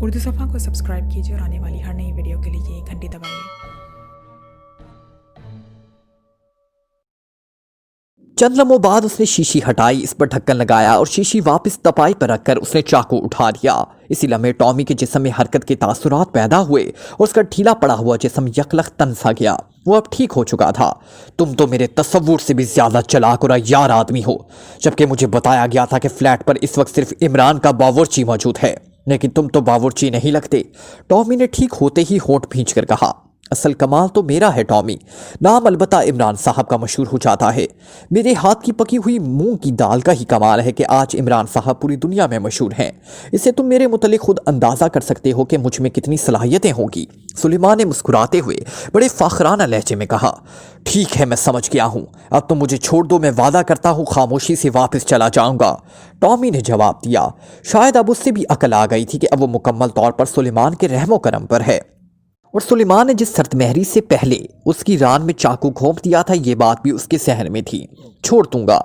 उर्दू सफ़ा को सब्सक्राइब कीजिए और आने वाली हर नई वीडियो के लिए घंटी दबाइए। चंद लम्हों बाद उसने शीशी हटाई, इस पर ढक्कन लगाया और शीशी वापस तपाई पर रखकर उसने चाकू उठा लिया। इसी लम्हे टॉमी के जिस्म में हरकत के तासुरात पैदा हुए और उसका ढीला पड़ा हुआ जिस्म यकलख तन सा गया। वो अब ठीक हो चुका था। तुम तो मेरे तस्वुर से भी ज्यादा चालाक और अय्यार आदमी हो। जबकि मुझे बताया गया था कि फ्लैट पर इस वक्त सिर्फ इमरान का बावर्ची मौजूद है, लेकिन तुम तो बावर्ची नहीं लगते। टॉमी ने ठीक होते ही होंठ भींच कर कहा, असल कमाल तो मेरा है टॉमी, नाम अलबत्ता इमरान साहब का मशहूर हो जाता है। मेरे हाथ की पकी हुई मूंग की दाल का ही कमाल है कि आज इमरान साहब पूरी दुनिया में मशहूर हैं। इससे तुम मेरे मुतल्लिक खुद अंदाज़ा कर सकते हो कि मुझ में कितनी सलाहियतें होंगी। सुलेमान ने मुस्कुराते हुए बड़े फाखराना लहजे में कहा, ठीक है, मैं समझ गया हूँ। अब तुम मुझे छोड़ दो, मैं वादा करता हूँ खामोशी से वापस चला जाऊँगा। टॉमी ने जवाब दिया। शायद अब उससे भी अकल आ गई थी कि अब वो मुकम्मल तौर पर सुलेमान के रहमो करम पर है, और सुलेमान ने जिस शर्त महरी से पहले उसकी रान में चाकू घोंप दिया था, ये बात भी उसके सहन में थी। छोड़ दूंगा,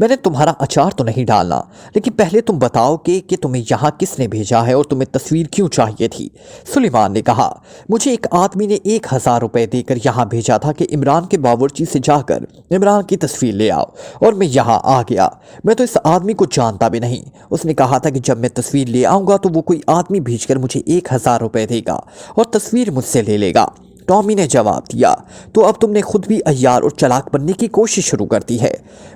मैंने तुम्हारा अचार तो नहीं डालना, लेकिन पहले तुम बताओ कि तुम्हें यहाँ किसने भेजा है और तुम्हें तस्वीर क्यों चाहिए थी। सुलेमान ने कहा, मुझे एक आदमी ने 1000 रुपये देकर यहाँ भेजा था कि इमरान के बावर्ची से जाकर इमरान की तस्वीर ले आओ, और मैं यहाँ आ गया। मैं तो इस आदमी को जानता भी नहीं। उसने कहा था कि जब मैं तस्वीर ले आऊँगा तो वो कोई आदमी भेजकर मुझे 1000 रुपये देगा और तस्वीर मुझसे ले लेगा। टॉमी ने जवाब दिया, तो अब तुमने खुद भी अय्यार और चालाक बनने की कोशिश शुरू कर दी है।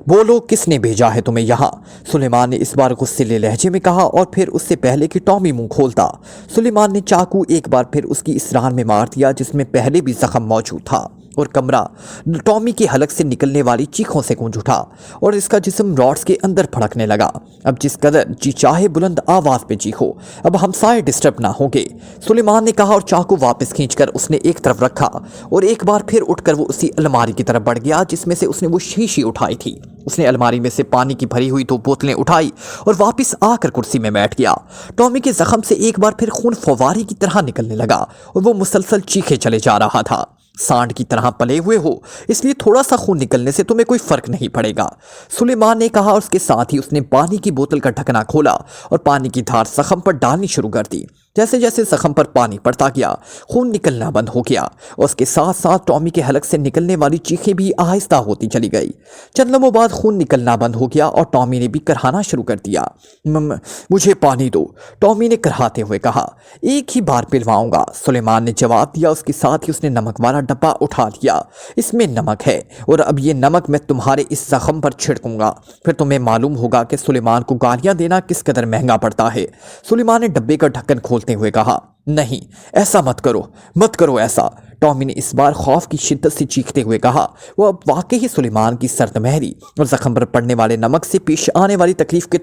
बोलो, किसने भेजा है तुम्हें यहाँ? सुलेमान ने इस बार गुस्सेले लहजे में कहा, और फिर उससे पहले कि टॉमी मुंह खोलता, सुलेमान ने चाकू एक बार फिर उसकी इस रान में मार दिया जिसमें पहले भी जख्म मौजूद था, और कमरा टॉमी की हलक से निकलने वाली चीखों से गूंज उठा और इसका जिस्म रॉड्स के अंदर फड़कने लगा। अब जिस कदर जी चाहे बुलंद आवाज पे चीखो, अब हमसाए डिस्टर्ब ना होंगे, सुलेमान ने कहा, और चाकू वापस खींचकर उसने एक तरफ रखा और एक बार फिर उठकर वो उसी अलमारी की तरफ बढ़ गया जिसमें से उसने वो शीशी उठाई थी। उसने अलमारी में से पानी की भरी हुई 2 बोतलें उठाई और वापस आकर कुर्सी में बैठ गया। टॉमी के जख्म से एक बार फिर खून फवारी की तरह निकलने लगा और वो मुसलसल चीखे चले जा रहा था। सांड की तरह पले हुए हो, इसलिए थोड़ा सा खून निकलने से तुम्हें कोई फर्क नहीं पड़ेगा, सुलेमान ने कहा, और उसके साथ ही उसने पानी की बोतल का ढकना खोला और पानी की धार जख्म पर डालनी शुरू कर दी। जैसे जैसे जख्म पर पानी पड़ता गया, खून निकलना बंद हो गया और उसके साथ साथ टॉमी के हलक से निकलने वाली चीखें भी आहिस्ता होती चली गई। चंद लम्हों बाद खून निकलना बंद हो गया और टॉमी ने भी करहाना शुरू कर दिया। मुझे पानी दो, टॉमी ने करहाते हुए कहा। एक ही बार पिलवाऊंगा, सुलेमान ने जवाब दिया। उसके साथ ही उसने नमक वाला डब्बा उठा लिया। इसमें नमक है और अब ये नमक मैं तुम्हारे इस जख्म पर छिड़कूंगा, फिर तुम्हें मालूम होगा कि सुलेमान को गालियां देना किस कदर महंगा पड़ता है। सुलेमान ने डब्बे का ढक्कन खोलते हुए कहा, नहीं, ऐसा मत करो ऐसा, टॉमी ने इस बार खौफ की शिद्दत से चीखते हुए कहा। वो अब वाकई ही सुलेमान की सर्द महरी और जख्म पर पड़ने वाले नमक से पेश आने वाली तकलीफ के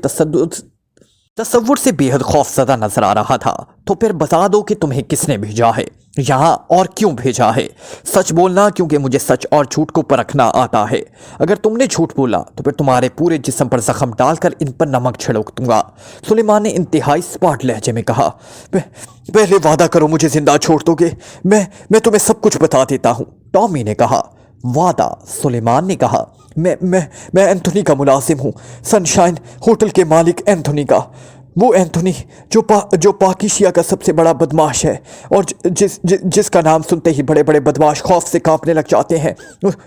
तसव्वुर से बेहद खौफजदा नजर आ रहा था। तो फिर बता दो कि तुम्हें किसने भेजा है यहाँ और क्यों भेजा है। सच बोलना, क्योंकि मुझे सच और झूठ को परखना आता है। अगर तुमने झूठ बोला तो फिर तुम्हारे पूरे जिस्म पर जख्म डालकर इन पर नमक छिड़क दूंगा, सुलेमान ने इंतहाई स्पॉट लहजे में कहा। पहले वादा करो मुझे जिंदा छोड़ दोगे, मैं तुम्हें सब कुछ बता देता हूँ, टॉमी ने कहा। वादा, सुलेमान ने कहा। मैं एंथोनी का मुलाजिम हूँ, सनशाइन होटल के मालिक एंथोनी का। वो एंथोनी जो पाकिशिया का सबसे बड़ा बदमाश है और जिसका नाम सुनते ही बड़े बड़े बदमाश खौफ से कांपने लग जाते हैं,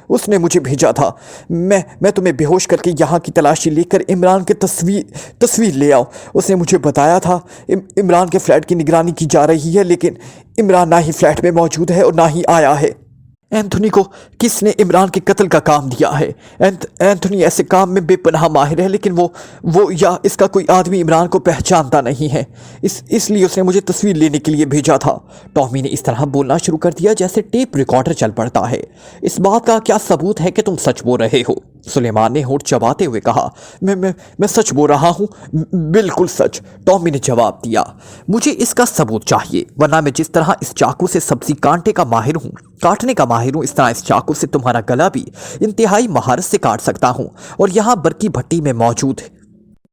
उसने मुझे भेजा था। मैं तुम्हें बेहोश करके यहाँ की तलाशी लेकर इमरान की तस्वीर ले आओ। उसने मुझे बताया था इमरान के फ्लैट की निगरानी की जा रही है, लेकिन इमरान ना ही फ्लैट में मौजूद है और ना ही आया है। एंथोनी को किसने इमरान के कत्ल का काम दिया है? एंथोनी ऐसे काम में बेपनाह माहिर है, लेकिन वो या इसका कोई आदमी इमरान को पहचानता नहीं है, इसलिए उसने मुझे तस्वीर लेने के लिए भेजा था। टॉमी ने इस तरह बोलना शुरू कर दिया जैसे टेप रिकॉर्डर चल पड़ता है। इस बात का क्या सबूत है कि तुम सच बोल रहे हो? सुलेमान ने होंठ चबाते हुए कहा। मैं सच बोल रहा हूँ, बिल्कुल सच, टॉमी ने जवाब दिया। मुझे इसका सबूत चाहिए, वरना मैं जिस तरह इस चाकू से सब्जी काटने का माहिर हूँ, इस तरह इस चाकू से तुम्हारा गला भी इंतहाई महारत से काट सकता हूँ। और यहाँ बरकी भट्टी में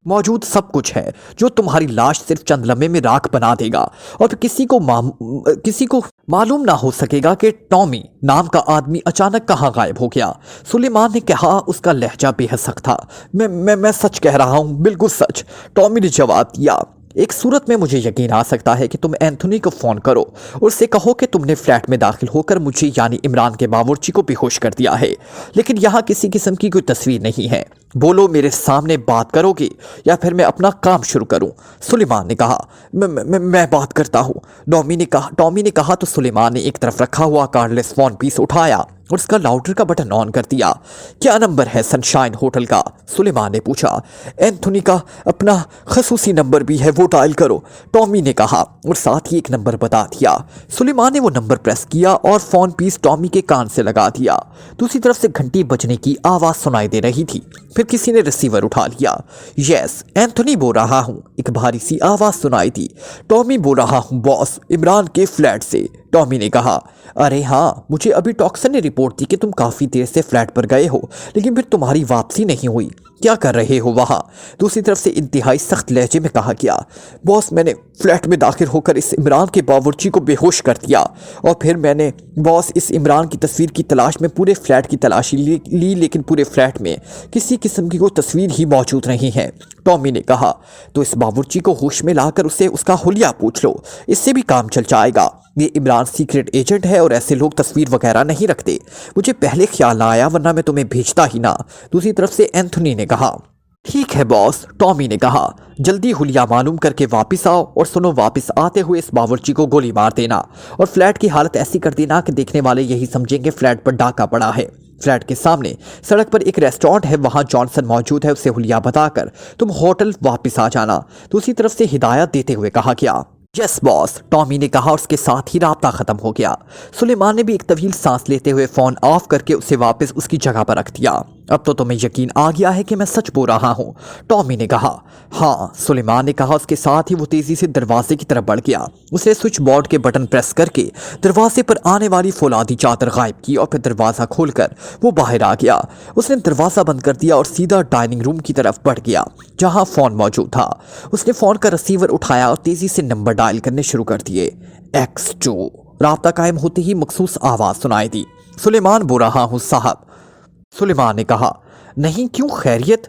मौजूद सब कुछ है जो तुम्हारी लाश सिर्फ चंद लम्हे में राख बना देगा, और किसी को मालूम ना हो सकेगा कि टॉमी नाम का आदमी अचानक कहाँ गायब हो गया। सुलेमान ने कहा, उसका लहजा बेहद सख्त था। मैं सच कह रहा हूँ, बिल्कुल सच, टॉमी ने जवाब दिया। एक सूरत में मुझे यकीन आ सकता है कि तुम एंथोनी को फ़ोन करो और उससे कहो कि तुमने फ्लैट में दाखिल होकर मुझे यानी इमरान के बावर्ची को बेहोश कर दिया है, लेकिन यहाँ किसी किस्म की कोई तस्वीर नहीं है। बोलो, मेरे सामने बात करोगे या फिर मैं अपना काम शुरू करूं? सुलेमान ने कहा। मैं बात करता हूँ, टॉमी ने कहा तो सुलेमान ने एक तरफ रखा हुआ कार्डलेस फ़ोन पीस उठाया और उसका लाउडर का बटन ऑन कर दिया। क्या नंबर है सनशाइन होटल का? सुलेमान ने पूछा। एंथोनी का अपना खसूसी नंबर भी है, वो डायल करो, टॉमी ने कहा और साथ ही एक नंबर बता दिया। सुलेमान ने वो नंबर प्रेस किया और फ़ोन पीस टॉमी के कान से लगा दिया। दूसरी तरफ से घंटी बजने की आवाज़ सुनाई दे रही थी। फिर किसी ने रिसीवर उठा लिया। यस, एंथोनी बोल रहा हूँ, एक भारी सी आवाज़ सुनाई दी। टॉमी बोल रहा हूँ बॉस, इमरान के फ्लैट से, टॉमी ने कहा। अरे हाँ, मुझे अभी टॉक्सन ने रिपोर्ट दी कि तुम काफ़ी देर से फ्लैट पर गए हो, लेकिन फिर तुम्हारी वापसी नहीं हुई। क्या कर रहे हो वहाँ? दूसरी तरफ से इंतहाई सख्त लहजे में कहा गया। बॉस, मैंने फ्लैट में दाखिल होकर इस इमरान के बावर्ची को बेहोश कर दिया और फिर मैंने बॉस इस इमरान की तस्वीर की तलाश में पूरे फ्लैट की तलाशी ली, लेकिन पूरे फ्लैट में किसी किस्म की कोई तस्वीर ही मौजूद नहीं है, टॉमी ने कहा। तो इस बावर्ची को होश में लाकर उसे उसका हुलिया पूछ लो, इससे भी काम चल जाएगा। ये इमरान सीक्रेट एजेंट है और ऐसे लोग तस्वीर वगैरह नहीं रखते। मुझे पहले ख्याल ना आया, वरना मैं तुम्हें भेजता ही ना। दूसरी तरफ से एंथोनी ने कहा। ठीक है बॉस, टॉमी ने कहा। जल्दी हुलिया मालूम करके वापस आओ और सुनो, वापस आते हुए इस बावर्ची को गोली मार देना और फ्लैट की हालत ऐसी कर देना कि देखने वाले यही समझेंगे फ्लैट पर डाका पड़ा है। फ्लैट के सामने सड़क पर एक रेस्टोरेंट है, वहां जॉनसन मौजूद है, उसे हुलिया बताकर तुम होटल वापस आ जाना। दूसरी तरफ से हिदायत देते हुए कहा गया। यस बॉस, टॉमी ने कहा और उसके साथ ही राब्ता खत्म हो गया। सुलेमान ने भी एक तवील सांस लेते हुए फ़ोन ऑफ करके उसे वापस उसकी जगह पर रख दिया। अब तो तुम्हें यकीन आ गया है कि मैं सच बोल रहा हूँ, टॉमी ने कहा। हाँ, सुलेमान ने कहा। उसके साथ ही वो तेज़ी से दरवाजे की तरफ बढ़ गया। उसने स्विच बोर्ड के बटन प्रेस करके दरवाजे पर आने वाली फौलादी चादर गायब की और फिर दरवाज़ा खोलकर वो बाहर आ गया। उसने दरवाज़ा बंद कर दिया और सीधा डाइनिंग रूम की तरफ बढ़ गया जहाँ फ़ोन मौजूद था। उसने फ़ोन का रिसीवर उठाया और तेज़ी से नंबर डायल करने शुरू कर दिए। X2। राब्ता कायम होते ही मखसूस आवाज़ सुनाई दी। सुलेमान बोल रहा हूँ साहब, सुलेमान ने कहा। नहीं, क्यों, खैरियत?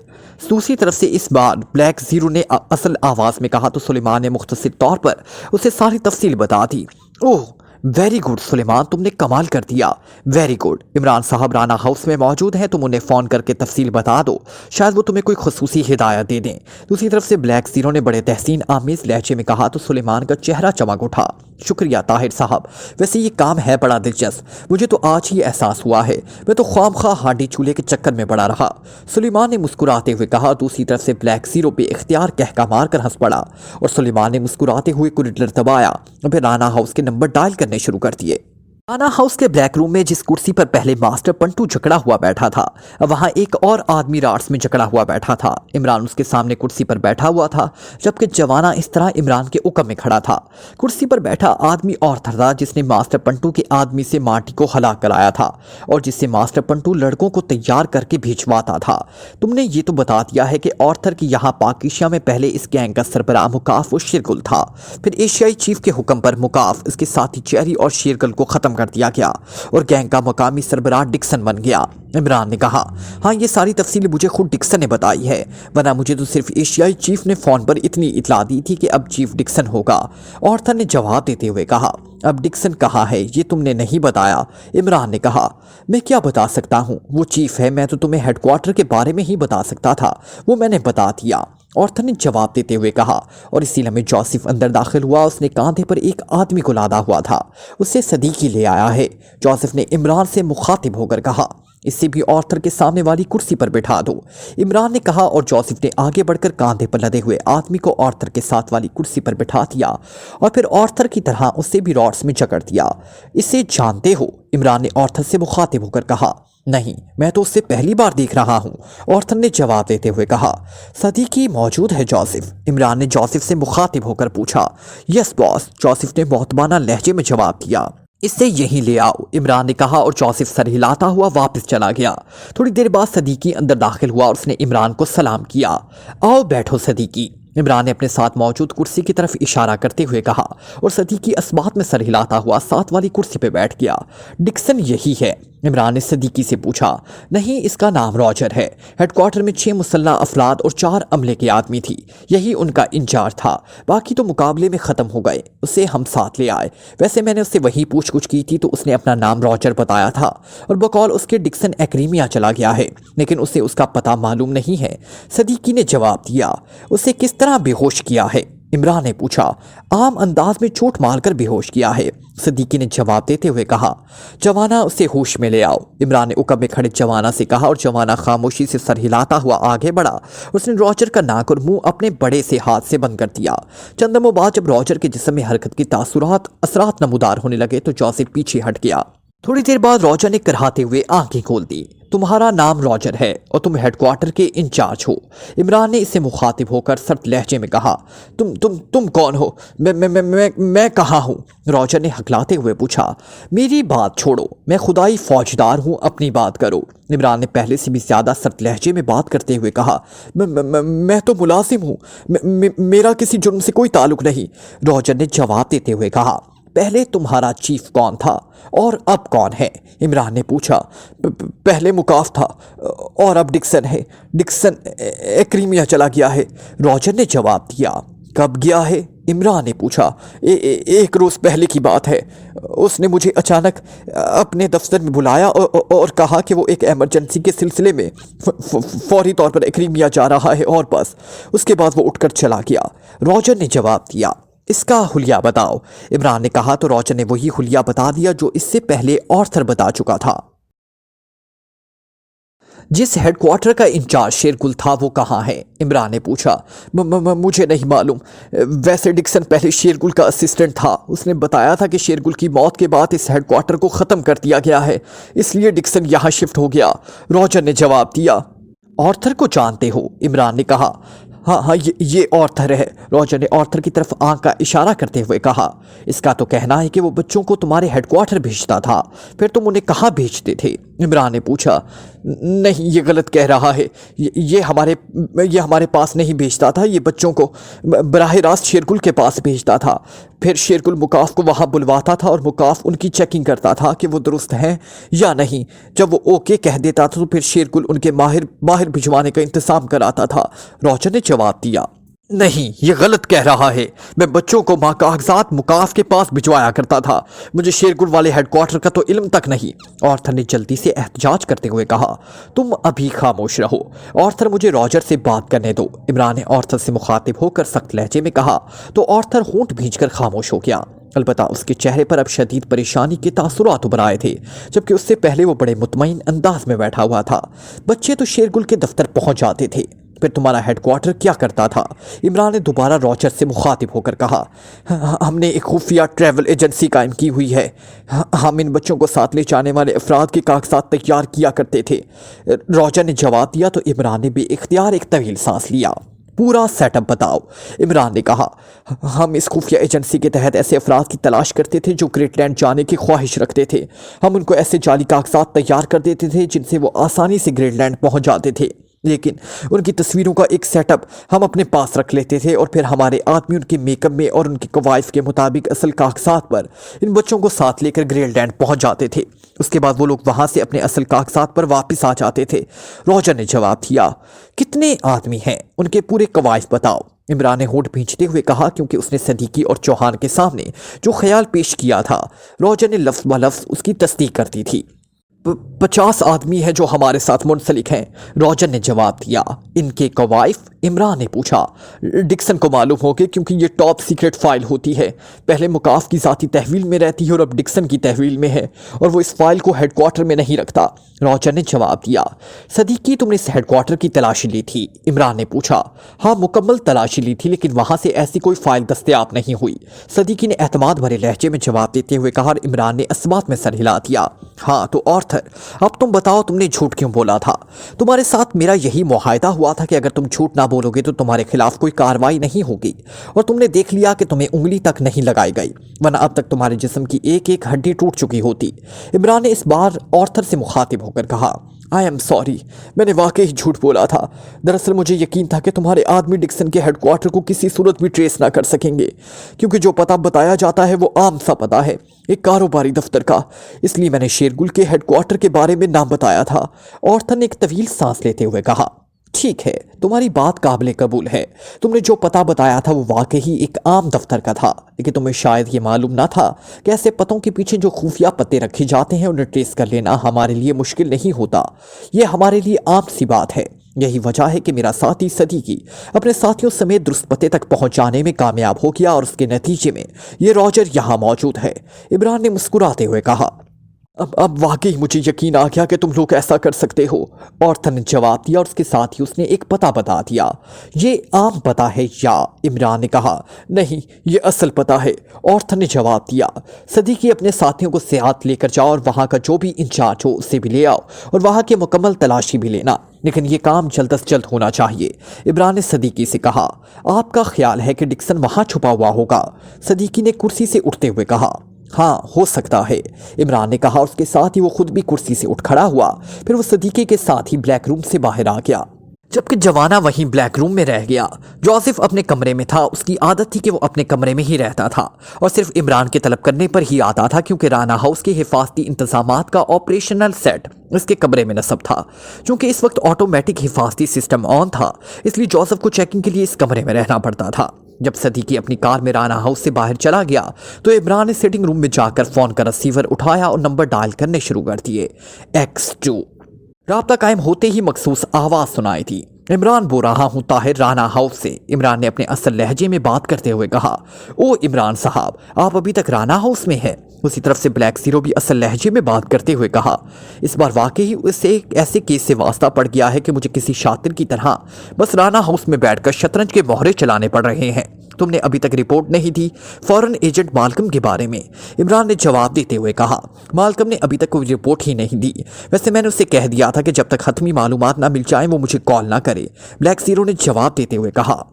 दूसरी तरफ से इस बार ब्लैक ज़ीरो ने असल आवाज़ में कहा तो सुलेमान ने मुख्तसर तौर पर उसे सारी तफसील बता दी। ओह, वेरी गुड सुलेमान, तुमने कमाल कर दिया, वेरी गुड। इमरान साहब राना हाउस में मौजूद हैं, तुम उन्हें फ़ोन करके तफसील बता दो, शायद वो तुम्हें कोई खुसूसी हिदायत दे दें। दूसरी तरफ से ब्लैक ज़ीरो ने बड़े तहसीन आमेज़ लहजे में कहा तो सुलेमान का चेहरा चमक उठा। शुक्रिया ताहिर साहब, वैसे ये काम है बड़ा दिलचस्प, मुझे तो आज ही एहसास हुआ है, मैं तो ख्वामखा हांडी चूल्हे के चक्कर में पड़ा रहा, सुलेमान ने मुस्कुराते हुए कहा। दूसरी तरफ से ब्लैक ज़ीरो पे इख्तियार कहका मार कर हंस पड़ा और सुलेमान ने मुस्कुराते हुए कुरिडर दबाया और फिर राना हाउस के नंबर डायल करने शुरू कर दिए। राना हाउस के ब्लैक रूम में जिस कुर्सी पर पहले मास्टर पंटू जकड़ा हुआ बैठा था, वहां एक और आदमी राट्स में जकड़ा हुआ बैठा था। इमरान उसके सामने कुर्सी पर बैठा हुआ था, जबकि जवाना इस तरह इमरान के उकम में खड़ा था। कुर्सी पर बैठा आदमी ऑर्थर था, जिसने मास्टर पंटू के आदमी से माटी को हला कराया था और जिससे मास्टर पंटू लड़कों को तैयार करके भिजवाता था। तुमने ये तो बता दिया है कि ऑर्थर की यहाँ पाकिस्तान में पहले इस गैंग का सरबराह मुकाफ और शेरगुल था, फिर एशियाई चीफ के हुक्म पर मुकाफ, इसके साथी चेरी और शेरगुल को खत्म कर दिया गया और गैंग का मकामी सरबराह डिक्सन बन गया। इमरान ने कहा। हाँ, ये सारी तफसील मुझे खुद डिक्सन ने बताई है, वरना मुझे तो सिर्फ एशियाई चीफ ने फ़ोन पर इतनी इतला दी थी कि अब चीफ डिक्सन होगा। ऑर्थर ने जवाब देते हुए कहा। अब डिक्सन कहाँ है, ये तुमने नहीं बताया, इमरान ने कहा। मैं क्या बता सकता हूँ, वो चीफ है, मैं तो तुम्हें हेडक्वार्टर के बारे में ही बता सकता था, वो मैंने बता दिया, ऑर्थर ने जवाब देते हुए कहा। और इसी लम्हे जोसेफ अंदर दाखिल हुआ। उसने कांधे पर एक आदमी को लादा हुआ था, उससे सदीकी ले आया है। जोसेफ ने इमरान से मुखातिब होकर कहा, इससे भी ऑर्थर के सामने वाली कुर्सी पर बैठा दो, इमरान ने कहा। और जोसेफ ने आगे बढ़कर कांधे पर लदे हुए आदमी को ऑर्थर के साथ वाली कुर्सी पर बैठा दिया और फिर ऑर्थर की तरह उससे भी रॉड्स में जकड़ दिया। इसे जानते हो, इमरान ने ऑर्थर से मुखातिब होकर कहा। नहीं, मैं तो उससे पहली बार देख रहा हूँ, ऑर्थर ने जवाब देते हुए कहा। सदीकी मौजूद है जोसेफ, इमरान ने जोसेफ से मुखातिब होकर पूछा। यस बॉस, जोसेफ ने मोहतबाना लहजे में जवाब दिया। इससे यहीं ले आओ, इमरान ने कहा और जोसेफ सर हिलाता हुआ वापस चला गया। थोड़ी देर बाद सदीकी अंदर दाखिल हुआ और उसने इमरान को सलाम किया। आओ बैठो सदीकी, इमरान ने अपने साथ मौजूद कुर्सी की तरफ इशारा करते हुए कहा और सदीकी असबात में सर हिलाता हुआ साथ वाली कुर्सी पर बैठ गया। डिक्सन यही है, इमरान ने सदीकी से पूछा। नहीं, इसका नाम रॉजर है। हेडक्वार्टर में 6 मुसल्लह अफराद और 4 अमले के आदमी थी। यही उनका इंचार्ज था। बाकी तो मुकाबले में ख़त्म हो गए। उसे हम साथ ले आए। वैसे मैंने उससे वही पूछ कुछ की थी तो उसने अपना नाम रॉजर बताया था और बकौल उसके डिक्सन एक्रीमिया चला गया है, लेकिन उसे उसका पता मालूम नहीं है। सदीकी ने जवाब दिया। उसे किस तरह बेहोश किया है? इमरान ने पूछा। आम अंदाज में चोट मारकर बेहोश किया है, सदीकी ने जवाब देते हुए कहा। जवाना, उसे होश में ले आओ, इमरान ने उकब में खड़े जवाना से कहा और जवाना खामोशी से सर हिलाता हुआ आगे बढ़ा। उसने रॉजर का नाक और मुंह अपने बड़े से हाथ से बंद कर दिया। चंद लम्हों बाद जब रॉजर के जिस्म में हरकत की तासुरात असरात नमूदार होने लगे तो जौ से पीछे हट गया। थोड़ी देर बाद रॉजर ने कराहते हुए आंखें खोल दी। तुम्हारा नाम रॉजर है और तुम हेडक्वार्टर के इंचार्ज हो, इमरान ने इससे मुखातिब होकर सर्द लहजे में कहा। तुम कौन हो? मैं कहाँ हूँ? रॉजर ने हकलाते हुए पूछा। मेरी बात छोड़ो, मैं खुदाई फौजदार हूँ, अपनी बात करो, इमरान ने पहले से भी ज्यादा सर्द लहजे में बात करते हुए कहा। मैं तो मुलाजिम हूँ, मेरा किसी जुर्म से कोई ताल्लुक नहीं, रॉजर ने जवाब देते हुए कहा। पहले तुम्हारा चीफ कौन था और अब कौन है? इमरान ने पूछा। पहले मुकाफ था और अब डिक्सन है। डिक्सन एक्रीमिया चला गया है, रॉजर ने जवाब दिया। कब गया है? इमरान ने पूछा। एक रोज़ पहले की बात है। उसने मुझे अचानक अपने दफ्तर में बुलाया और कहा कि वो एक इमरजेंसी के सिलसिले में फौरी तौर पर एक्रीमिया जा रहा है और बस उसके बाद वो उठकर चला गया, रॉजर ने जवाब दिया। इसका हुलिया बताओ, इमरान ने कहा तो रॉजर ने वही हुलिया बता दिया जो इससे पहले ऑर्थर बता चुका था। जिस हेडक्वार्टर का इंचार्ज शेरगुल था वो कहाँ है? इमरान ने पूछा। मुझे नहीं मालूम। वैसे डिक्सन पहले शेरगुल का असिस्टेंट था। उसने बताया था कि शेरगुल की मौत के बाद इस हेडक्वार्टर को ख़त्म कर दिया गया है, इसलिए डिक्सन यहाँ शिफ्ट हो गया, रॉजर ने जवाब दिया। ऑर्थर को जानते हो? इमरान ने कहा। हाँ, ये ऑर्थर है, रॉजर ने ऑर्थर की तरफ आंख का इशारा करते हुए कहा। इसका तो कहना है कि वो बच्चों को तुम्हारे हेडक्वार्टर भेजता था, फिर तुम उन्हें कहाँ भेजते थे? इमरान ने पूछा। नहीं, ये गलत कह रहा है। ये हमारे पास नहीं भेजता था, ये बच्चों को बराह रास्त शेरगुल के पास भेजता था। फिर शेरगुल मुकाफ को वहाँ बुलवाता था और मुकाफ उनकी चेकिंग करता था कि वो दुरुस्त हैं या नहीं। जब वो ओके कह देता था तो फिर शेरगुल उनके माहिर भिजवाने का इंतज़ाम कराता था, रॉजर ने जवाब दिया। नहीं, ये गलत कह रहा है। मैं बच्चों को कागजात मुकाफ के पास भिजवाया करता था, मुझे शेरगुल वाले हेडक्वार्टर का तो इल्म तक नहीं, ऑर्थर ने जल्दी से एहतजाज करते हुए कहा। तुम अभी खामोश रहो ऑर्थर, मुझे रॉजर से बात करने दो, इमरान ने ऑर्थर से मुखातिब होकर सख्त लहजे में कहा तो ऑर्थर होंठ भींचकर खामोश हो गया। अलबत्ता उसके चेहरे पर अब शदीद परेशानी के तासुरात उभर आए थे, जबकि उससे पहले वो बड़े मुतमईन अंदाज में बैठा हुआ था। बच्चे तो शेरगुल के दफ्तर पहुंच जाते थे, फिर तुम्हारा हेडक्वार्टर क्या करता था? इमरान ने दोबारा रॉजर से मुखातिब होकर कहा। हमने एक खुफिया ट्रैवल एजेंसी कायम की हुई है। हम इन बच्चों को साथ ले जाने वाले अफराद के कागजात तैयार किया करते थे, रॉजर ने जवाब दिया तो इमरान ने बेइख्तियार एक तवील सांस लिया। पूरा सेटअप बताओ, इमरान ने कहा। हम इस खुफिया एजेंसी के तहत ऐसे अफराद की तलाश करते थे जो ग्रेटलैंड जाने की ख्वाहिश रखते थे। हम उनको ऐसे जाली कागजात तैयार कर देते थे जिनसे वो आसानी से ग्रेटलैंड पहुंच जाते थे, लेकिन उनकी तस्वीरों का एक सेटअप हम अपने पास रख लेते थे और फिर हमारे आदमी उनके मेकअप में और उनके कवायद के मुताबिक असल कागजात पर इन बच्चों को साथ लेकर ग्रेटलैंड पहुंच जाते थे। उसके बाद वो लोग वहां से अपने असल कागजात पर वापस आ जाते थे, रॉजर ने जवाब दिया। कितने आदमी हैं? उनके पूरे कवायद बताओ, इमरान ने होंठ भींचते हुए कहा, क्योंकि उसने सदीकी और चौहान के सामने जो ख्याल पेश किया था रॉजर ने लफ्ज़ ब लफ्ज़ उसकी तस्दीक कर दी थी। 50 आदमी हैं जो हमारे साथ मुंसलिक हैं, रॉजर ने जवाब दिया। इनके कवायफ? इमरान ने पूछा। डिक्सन को मालूम हो गए, क्योंकि ये टॉप सीक्रेट फाइल होती है। पहले मुकाफ की ज़ाती तहवील में रहती है और अब डिक्सन की तहवील में है, और वो इस फाइल को हेडक्वार्टर में नहीं रखता, रॉजर ने जवाब दिया। सदीकी, तुमने इस हेडक्वार्टर की तलाशी ली थी? इमरान ने पूछा। हाँ, मुकम्मल तलाशी ली थी, लेकिन वहाँ से ऐसी कोई फाइल दस्तयाब नहीं हुई, सदीकी ने एतमाद भरे लहजे में जवाब देते हुए कहा। और इमरान ने असबात में सर हिला दिया। हाँ तो ऑर्थर, अब तुम बताओ, तुमने झूठ क्यों बोला था? तुम्हारे साथ मेरा यही मुआहदा हुआ था कि अगर तुम झूठ ना बोलोगे तो तुम्हारे खिलाफ कोई कार्रवाई नहीं होगी, और तुमने देख लिया कि तुम्हें उंगली तक नहीं लगाई गई, वरना अब तक तुम्हारे जिस्म की एक एक हड्डी टूट चुकी होती, इमरान ने इस बार ऑर्थर से मुखातिब होकर कहा। आई एम सॉरी, मैंने वाकई झूठ बोला था। दरअसल मुझे यकीन था कि तुम्हारे आदमी डिक्सन के हेडक्वार्टर को किसी सूरत भी ट्रेस ना कर सकेंगे, क्योंकि जो पता बताया जाता है वो आम सा पता है, एक कारोबारी दफ्तर का। इसलिए मैंने शेरगुल के हेडक्वार्टर के बारे में नाम बताया था। ऑर्थर ने एक तवील सांस लेते हुए कहा, ठीक है, तुम्हारी बात काबिल कबूल है। तुमने जो पता बताया था वो वाकई एक आम दफ्तर का था, लेकिन तुम्हें शायद ये मालूम ना था कि ऐसे पतों के पीछे जो खुफिया पते रखे जाते हैं उन्हें ट्रेस कर लेना हमारे लिए मुश्किल नहीं होता। ये हमारे लिए आम सी बात है। यही वजह है कि मेरा साथी सदीकी अपने साथियों समेत दुरुस्त पते तक पहुंचाने में कामयाब हो गया और उसके नतीजे में ये रॉजर यहाँ मौजूद है। इमरान ने मुस्कुराते हुए कहा, अब वाकई मुझे यकीन आ गया कि तुम लोग ऐसा कर सकते हो। ऑर्थर ने जवाब दिया और उसके साथ ही उसने एक पता बता दिया। ये आम पता है या? इमरान ने कहा, नहीं, ये असल पता है। ऑर्थर ने जवाब दिया, सदीकी अपने साथियों को साथ लेकर जाओ और वहाँ का जो भी इंचार्ज हो उससे भी ले आओ और वहाँ की मुकम्मल तलाशी भी लेना, लेकिन ये काम जल्द अज जल्द होना चाहिए। इमरान ने सदीकी से कहा, आपका ख्याल है कि डिक्सन वहाँ छुपा हुआ होगा? सदीकी ने कुर्सी से उठते हुए कहा, हाँ, हो सकता है। इमरान ने कहा। उसके साथ ही वो खुद भी कुर्सी से उठ खड़ा हुआ। फिर वो सदीकी के साथ ही ब्लैक रूम से बाहर आ गया, जबकि जवाना वहीं ब्लैक रूम में रह गया। जोसेफ अपने कमरे में था। उसकी आदत थी कि वो अपने कमरे में ही रहता था और सिर्फ इमरान के तलब करने पर ही आता था, क्योंकि राना हाउस के हिफाजती इंतजामात का ऑपरेशनल सेट इसके कमरे में नस्ब था। चूंकि इस वक्त ऑटोमेटिक हिफाजती सिस्टम ऑन था, इसलिए जोसेफ को चेकिंग के लिए इस कमरे में रहना पड़ता था। जब सदीकी अपनी कार में राना हाउस से बाहर चला गया तो इमरान ने सिटिंग रूम में जाकर फोन का रिसीवर उठाया और नंबर डायल करने शुरू कर दिए। X2। राब्ता कायम होते ही मखसूस आवाज सुनाई थी, इमरान बोल रहा हूँ ताहिर, राना हाउस से। इमरान ने अपने असल लहजे में बात करते हुए कहा, ओ इमरान साहब, आप अभी तक राना हाउस में हैं? उसी तरफ से ब्लैक जीरो भी असल लहजे में बात करते हुए कहा, इस बार वाकई उससे एक ऐसे केस से वास्ता पड़ गया है कि मुझे किसी शातिर की तरह बस राना हाउस में बैठकर शतरंज के मोहरे चलाने पड़ रहे हैं। तुमने अभी तक रिपोर्ट नहीं दी फॉरेन एजेंट मालकम के बारे में? इमरान ने जवाब देते हुए कहा, मालकम ने अभी तक कोई रिपोर्ट ही नहीं दी। वैसे मैंने उससे कह दिया था कि जब तक हतमी मालूमात ना मिल जाए वो मुझे कॉल ना करे। ब्लैक जीरो ने जवाब देते हुए कहा,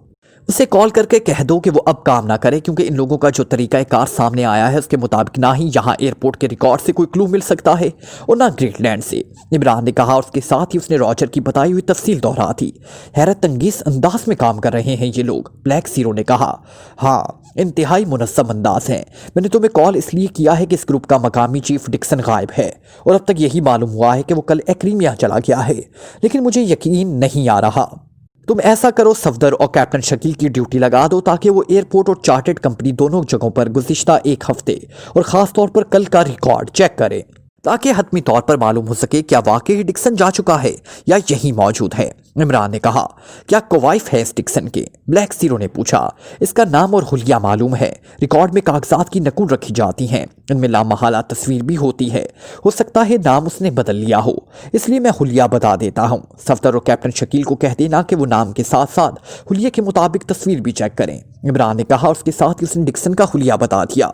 उसे कॉल करके कह दो कि वो अब काम ना करे, क्योंकि इन लोगों का जो तरीका कार सामने आया है उसके मुताबिक ना ही यहाँ एयरपोर्ट के रिकॉर्ड से कोई क्लू मिल सकता है और ना ग्रेटलैंड से। इमरान ने कहा और उसके साथ ही उसने रॉजर की बताई हुई तफसील दोहरा दी। हैरत अंगेज अंदाज में काम कर रहे हैं ये लोग। ब्लैक जीरो ने कहा, हाँ, इंतहाई मुनस्सम अंदाज है। मैंने तुम्हें कॉल इसलिए किया है कि इस ग्रुप का मकामी चीफ डिक्सन गायब है और अब तक यही मालूम हुआ है कि वो कल एक्रीमिया चला गया है, लेकिन मुझे यकीन नहीं आ रहा। तुम ऐसा करो, सफदर और कैप्टन शकील की ड्यूटी लगा दो ताकि वो एयरपोर्ट और चार्टर्ड कंपनी दोनों जगहों पर गुज़िश्ता एक हफ्ते और ख़ास तौर पर कल का रिकॉर्ड चेक करें, ताकि हतमी तौर पर मालूम हो सके क्या वाकई डिक्सन जा चुका है या यहीं मौजूद है। इमरान ने कहा, क्या कोवाइफ है इस डिक्सन के? ब्लैक जीरो ने पूछा। इसका नाम और हुलिया मालूम है। रिकॉर्ड में कागजात की नकूल रखी जाती हैं, इनमें लामहला तस्वीर भी होती है। हो सकता है नाम उसने बदल लिया हो, इसलिए मैं हुलिया बता देता हूँ। सफदर और कैप्टन शकील को कह देना कि वो नाम के साथ साथ हुलिये के मुताबिक तस्वीर भी चेक करें। इमरान ने कहा और उसके साथ ही उसने डिक्सन का हुलिया बता दिया।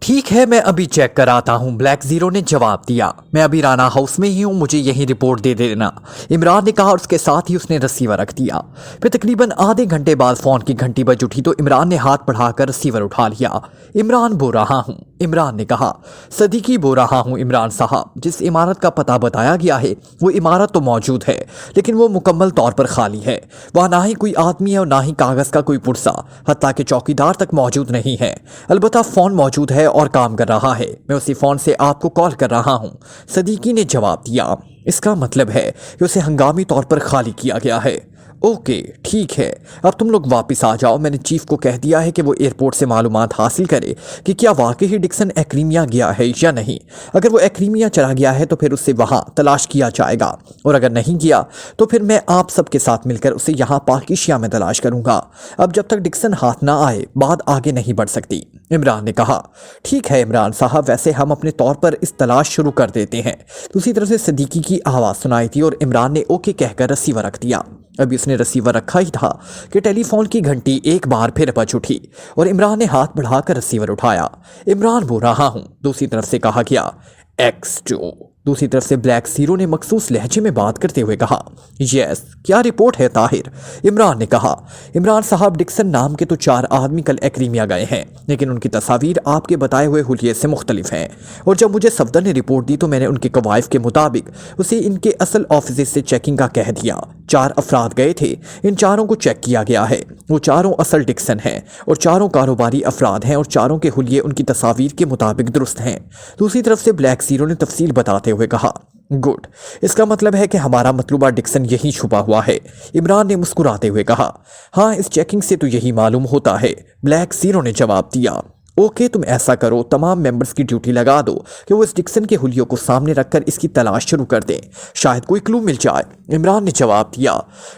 ठीक है, मैं अभी चेक कराता हूँ, ब्लैक जीरो ने जवाब दिया। मैं अभी राना हाउस में ही हूँ, मुझे यही रिपोर्ट दे देना, इमरान ने कहा और उसके साथ ही उसने रिसीवर रख दिया। फिर तकरीबन आधे घंटे बाद फ़ोन की घंटी बज उठी तो इमरान ने हाथ बढ़ाकर रिसीवर उठा लिया। इमरान बोल रहा हूँ, इमरान ने कहा। सदीकी बोल रहा हूँ इमरान साहब, जिस इमारत का पता बताया गया है वो इमारत तो मौजूद है, लेकिन वो मुकम्मल तौर पर खाली है। वहाँ ना ही कोई आदमी है और ना ही कागज़ का कोई पुर्सा, हत्ता कि चौकीदार तक मौजूद नहीं है। अलबत्ता फ़ोन मौजूद है और काम कर रहा है। मैं उसी फ़ोन से आपको कॉल कर रहा हूँ, सदीकी ने जवाब दिया। इसका मतलब है कि उसे हंगामी तौर पर खाली किया गया है। ओके, ठीक है, अब तुम लोग वापस आ जाओ। मैंने चीफ को कह दिया है कि वो एयरपोर्ट से मालूमात हासिल करे कि क्या वाकई डिक्सन एक्रीमिया गया है या नहीं। अगर वो एक्रीमिया चला गया है तो फिर उससे वहाँ तलाश किया जाएगा, और अगर नहीं गया तो फिर मैं आप सबके साथ मिलकर उसे यहाँ पाकिशिया में तलाश करूँगा। अब जब तक डिक्सन हाथ ना आए बात आगे नहीं बढ़ सकती। इमरान ने कहा, ठीक है इमरान साहब, वैसे हम अपने तौर पर इस तलाश शुरू कर देते हैं। दूसरी तरफ से सदीकी की आवाज़ सुनाई थी और इमरान ने ओके कहकर रिसीवर रख दिया। अभी उसने रिसीवर रखा ही था कि टेलीफोन की घंटी एक बार फिर बज उठी और इमरान ने हाथ बढ़ाकर रिसीवर उठाया। इमरान बोल रहा हूँ, दूसरी तरफ से कहा गया, X2। दूसरी तरफ से ब्लैक जीरो ने मखसूस लहजे में बात करते हुए कहा, यस, क्या रिपोर्ट है ताहिर? इमरान ने कहा, इमरान साहब, डिक्सन नाम के तो 4 आदमी कल एक्रीमिया गए हैं, लेकिन उनकी तस्वीर आपके बताए हुए हुलिये से मुख्तलिफ हैं। और जब मुझे सफदर ने रिपोर्ट दी तो मैंने उनके कवायफ के मुताबिक उसे इनके असल ऑफिस से चेकिंग का कह दिया। 4 अफराद गए थे, इन चारों को चेक किया गया है। वो चारों असल डिक्सन हैं और चारों कारोबारी अफराद हैं और चारों के हुलिये उनकी तस्वीर के मुताबिक दुरुस्त हैं। दूसरी तरफ से ब्लैक जीरो ने तफसील बताते हुए कहा, गुड, इसका मतलब है कि हमारा मतलूबा डिक्सन यहीं छुपा हुआ है। इमरान ने मुस्कुराते हुए कहा, हाँ, इस चेकिंग से तो यही मालूम होता है। ब्लैक जीरो ने जवाब दिया, ओके, तुम ऐसा करो, तमाम मेंबर्स की ड्यूटी लगा दो कि वो इस डिक्सन के हुलियों को सामने रखकर इसकी तलाश शुरू कर दें, शायद कोई क्लू मिल जाए। इमरान ने जवाब दिया,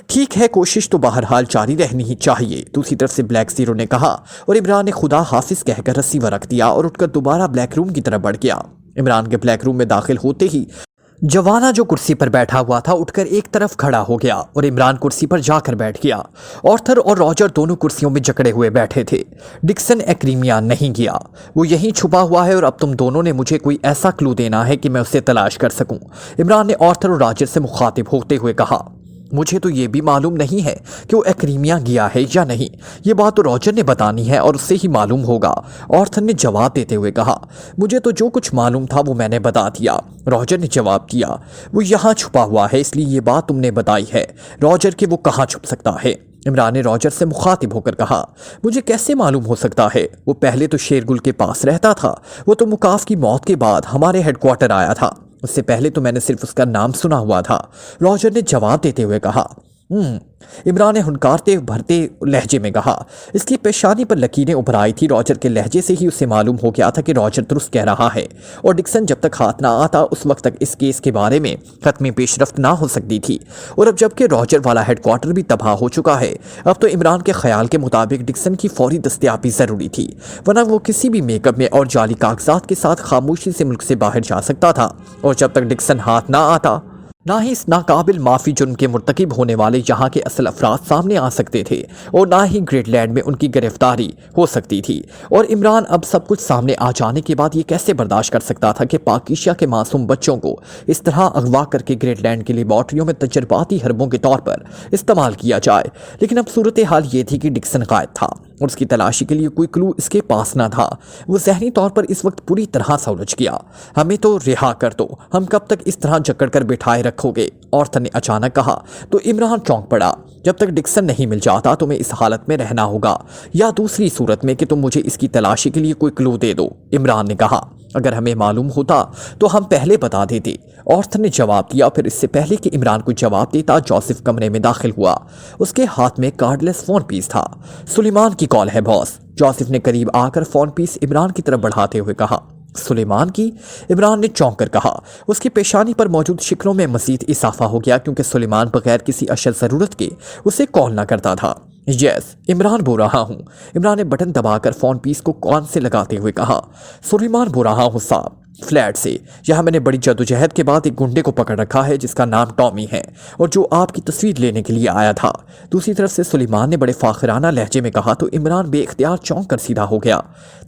ठीक है, कोशिश तो बहरहाल जारी रहनी ही चाहिए। दूसरी तरफ से ब्लैक जीरो ने कहा और इमरान ने खुदा हाफिज कहकर रिसीवर रख दिया और उठकर दोबारा ब्लैक रूम की तरफ बढ़ गया। इमरान के ब्लैक रूम में दाखिल होते ही जवाना जो कुर्सी पर बैठा हुआ था उठकर एक तरफ खड़ा हो गया और इमरान कुर्सी पर जाकर बैठ गया। ऑर्थर और रॉजर दोनों कुर्सियों में जकड़े हुए बैठे थे। डिक्सन एक्रीमिया नहीं गया, वो यहीं छुपा हुआ है और अब तुम दोनों ने मुझे कोई ऐसा क्लू देना है कि मैं उसे तलाश कर सकूं। इमरान ने ऑर्थर और रॉजर से मुखातिब होते हुए कहा, मुझे तो ये भी मालूम नहीं है कि वो एक्रीमिया गया है या नहीं। ये बात तो रॉजर ने बतानी है और उससे ही मालूम होगा। ऑर्थर ने जवाब देते हुए कहा, मुझे तो जो कुछ मालूम था वो मैंने बता दिया। रॉजर ने जवाब दिया, वो यहाँ छुपा हुआ है, इसलिए ये बात तुमने बताई है। रॉजर कि वो कहाँ छुप सकता है? इमरान ने रॉजर से मुखातिब होकर कहा, मुझे कैसे मालूम हो सकता है? वो पहले तो शेरगुल के पास रहता था। वो तो मुकाफ की मौत के बाद हमारे हेडक्वार्टर आया था। उससे पहले तो मैंने सिर्फ उसका नाम सुना हुआ था। रॉजर ने जवाब देते हुए कहा, इमरान ने हुनकारते भरते लहजे में कहा। इसकी पेशानी पर लकीरें उभर आई थी। रॉजर के लहजे से ही उसे मालूम हो गया था कि रॉजर दुरुस्त कह रहा है और डिक्सन जब तक हाथ ना आता उस वक्त तक इस केस के बारे में खत्म पेशरफ्त ना हो सकती थी। और अब जबकि रॉजर वाला हेडक्वार्टर भी तबाह हो चुका है, अब तो इमरान के ख्याल के मुताबिक डिक्सन की फौरी दस्तयाबी ज़रूरी थी, वरना वो किसी भी मेकअप में और जाली कागजात के साथ खामोशी से मुल्क से बाहर जा सकता था। और जब तक डिक्सन हाथ ना आता ना ही इस नाकाबिल माफ़ी जुर्म के मुर्तकिब होने वाले यहाँ के असल अफराद सामने आ सकते थे और ना ही ग्रेटलैंड में उनकी गिरफ्तारी हो सकती थी। और इमरान अब सब कुछ सामने आ जाने के बाद ये कैसे बर्दाश्त कर सकता था कि पाकिस्तान के मासूम बच्चों को इस तरह अगवा करके ग्रेटलैंड की लेबॉर्ट्रियों में तजर्बाती हरबों के तौर पर इस्तेमाल किया जाए। लेकिन अब सूरत हाल ये थी कि डिक्सन गायब था और उसकी तलाशी के लिए कोई क्लू इसके पास ना था। वो जहनी तौर पर इस वक्त पूरी तरह से उलझ गया। हमें तो रिहा कर दो, हम कब तक इस तरह जकड़ कर बिठाए रखोगे? ऑर्थर ने अचानक कहा तो इमरान चौंक पड़ा। जब तक डिक्सन नहीं मिल जाता तुम्हें इस हालत में रहना होगा, या दूसरी सूरत में कि तुम मुझे इसकी तलाशी के लिए कोई क्लू दे दो। इमरान ने कहा, अगर हमें मालूम होता तो हम पहले बता देते। ऑर्थर ने जवाब दिया। फिर इससे पहले कि इमरान को जवाब देता जोसेफ कमरे में दाखिल हुआ। उसके हाथ में कार्डलेस फोन पीस था। सुलेमान की कॉल है बॉस। जोसेफ ने करीब आकर फोन पीस इमरान की तरफ बढ़ाते हुए कहा। सुलेमान की? इमरान ने चौंक कर कहा। उसकी पेशानी पर मौजूद शिकलों में मजीद इजाफा हो गया क्योंकि सुलेमान बगैर किसी अशद ज़रूरत के उसे कॉल ना करता था। यस, इमरान बोल रहा हूँ। इमरान ने बटन दबाकर फ़ोन पीस को कान से लगाते हुए कहा। सुलेमान बोल रहा हूँ साहब, फ्लैट से। यहाँ मैंने बड़ी जद्दोजहद के बाद एक गुंडे को पकड़ रखा है जिसका नाम टॉमी है और जो आपकी तस्वीर लेने के लिए आया था। दूसरी तरफ से सुलेमान ने बड़े फाखराना लहजे में कहा तो इमरान बेइख्तियार चौंक कर सीधा हो गया।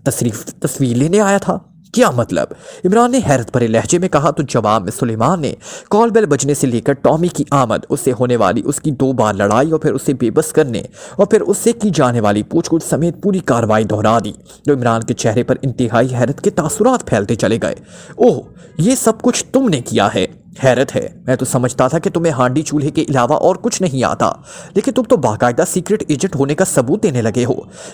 तस्वीर लेने आया था? क्या मतलब? इमरान ने हैरत भरे लहजे में कहा तो जवाब में सुलेमान ने कॉल बेल बजने से लेकर टॉमी की आमद, उससे होने वाली उसकी 2 बार लड़ाई और फिर उसे बेबस करने और फिर उससे की जाने वाली पूछगछ समेत पूरी कार्रवाई दोहरा दी। तो इमरान के चेहरे पर इंतहाई हैरत के तासुरात फैलते चले गए। ओह, ये सब कुछ तुमने किया है? हैरत है, मैं तो समझता था कि तुम्हें हांडी चूल्हे के अलावा और कुछ नहीं आता, लेकिन तुम तो बाकायदा सीक्रेट एजेंट होने का सबूत देने लगे हो।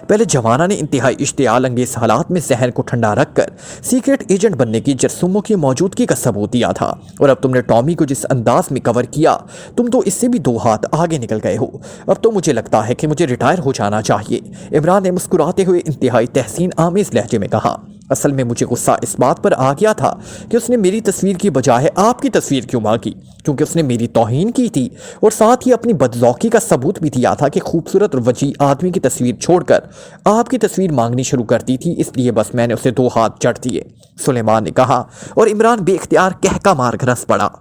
पहले जवाना ने इंतहाई इश्तियाल अंगेज हालात में जहन को ठंडा रखकर सीक्रेट एजेंट बनने की जरसूमों की मौजूदगी का सबूत दिया था और अब तुमने टॉमी को जिस अंदाज में कवर किया, तुम तो इससे भी 2 हाथ आगे निकल गए हो। अब तो मुझे लगता है कि मुझे रिटायर हो जाना चाहिए। इमरान ने मुस्कुराते हुए इंतहाई तहसीन आमेज लहजे में कहा। असल में मुझे गुस्सा इस बात पर आ गया था कि उसने मेरी तस्वीर की बजाय आपकी तस्वीर क्यों मांगी, क्योंकि उसने मेरी तौहीन की थी और साथ ही अपनी बदज़ौकी का सबूत भी दिया था कि खूबसूरत और वजी आदमी की तस्वीर छोड़कर आपकी तस्वीर मांगनी शुरू कर दी थी, इसलिए बस मैंने उसे 2 हाथ जड़ दिए, सुलेमान ने कहा और इमरान बेख्तियार कहका मार कर हंस पड़ा।